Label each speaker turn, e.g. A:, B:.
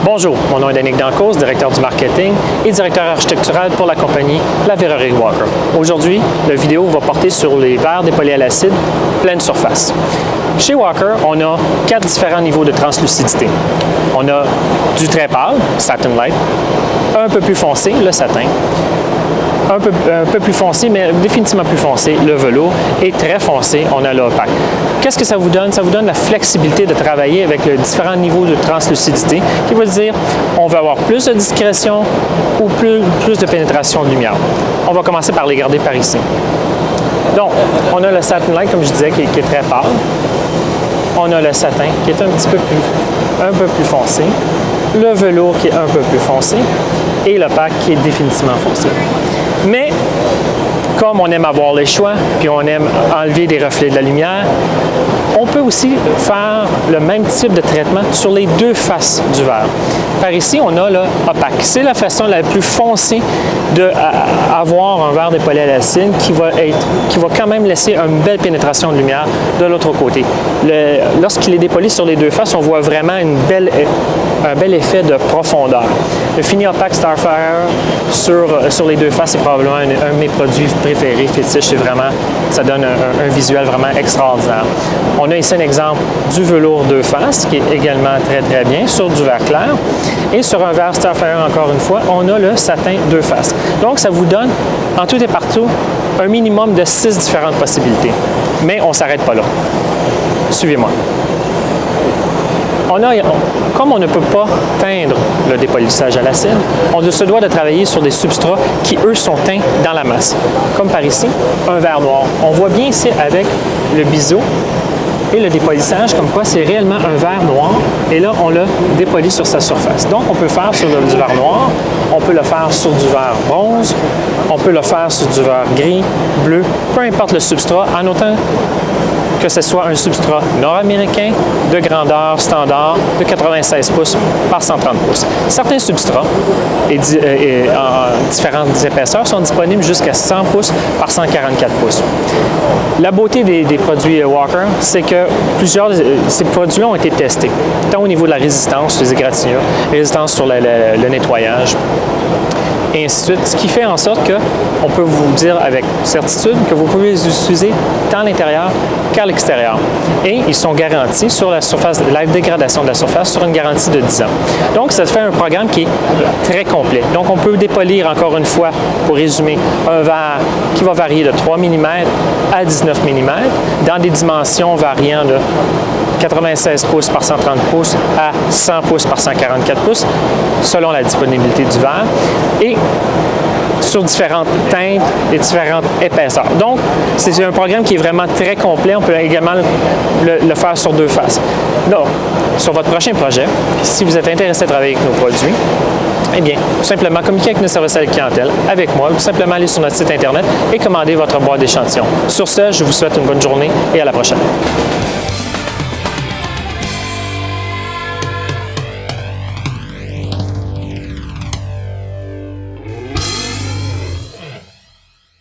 A: Bonjour, mon nom est Danick Dancause, directeur du marketing et directeur architectural pour la compagnie La Verrerie Walker. Aujourd'hui, la vidéo va porter sur les verres dépolés à l'acide pleine surface. Chez Walker, on a 4 différents niveaux de translucidité. On a du très pâle, Satin Light, un peu plus foncé, le satin, un peu plus foncé, mais définitivement plus foncé, le velours, et très foncé, on a l'opaque. Qu'est-ce que ça vous donne? Ça vous donne la flexibilité de travailler avec les différents niveaux de translucidité, qui veut dire on va avoir plus de discrétion ou plus de pénétration de lumière. On va commencer par les garder par ici. Donc, on a le Satin Light, comme je disais, qui est très pâle. On a le satin, qui est un peu plus foncé. Le velours, qui est un peu plus foncé. Et l'opaque, qui est définitivement foncé. Mais, comme on aime avoir les choix, puis on aime enlever des reflets de la lumière, on peut aussi faire le même type de traitement sur les deux faces du verre. Par ici, on a l'opaque. C'est la façon la plus foncée d'avoir un verre dépolé à l'acide qui va quand même laisser une belle pénétration de lumière de l'autre côté. Lorsqu'il est dépoli sur les deux faces, on voit vraiment un bel effet de profondeur. Le fini opaque Starfire sur les deux faces, c'est probablement un de mes produits préférés, fétiche. Ça donne un visuel vraiment extraordinaire. On a ici un exemple du velours deux faces, qui est également très très bien, sur du verre clair. Et sur un verre Starfire, encore une fois, on a le satin deux faces. Donc, ça vous donne, en tout et partout, un minimum de 6 différentes possibilités. Mais on ne s'arrête pas là. Suivez-moi. Comme on ne peut pas teindre le dépolissage à l'acide, on se doit de travailler sur des substrats qui, eux, sont teints dans la masse. Comme par ici, un verre noir. On voit bien ici avec le biseau et le dépolissage, comme quoi c'est réellement un verre noir, et là, on l'a dépoli sur sa surface. Donc, on peut faire sur du verre noir, on peut le faire sur du verre bronze, on peut le faire sur du verre gris, bleu, peu importe le substrat, en autant que ce soit un substrat nord-américain de grandeur standard de 96 pouces par 130 pouces. Certains substrats en différentes épaisseurs sont disponibles jusqu'à 100 pouces par 144 pouces. La beauté des produits Walker, c'est que ces produits-là ont été testés, tant au niveau de la résistance, les égratignures, résistance sur le nettoyage, et ainsi de suite, ce qui fait en sorte qu'on peut vous dire avec certitude que vous pouvez les utiliser tant à l'intérieur qu'à l'extérieur. Et ils sont garantis sur la dégradation de la surface sur une garantie de 10 ans. Donc, ça fait un programme qui est très complet. Donc, on peut dépolir, encore une fois, pour résumer, un verre qui va varier de 3 mm à 19 mm dans des dimensions variant de 96 pouces par 130 pouces à 100 pouces par 144 pouces, selon la disponibilité du verre, et sur différentes teintes et différentes épaisseurs. Donc, c'est un programme qui est vraiment très complet. On peut également le faire sur deux faces. Donc, sur votre prochain projet, si vous êtes intéressé à travailler avec nos produits, eh bien, tout simplement communiquer avec nos services à la clientèle, avec moi, ou tout simplement aller sur notre site Internet et commander votre boîte d'échantillons. Sur ce, je vous souhaite une bonne journée et à la prochaine.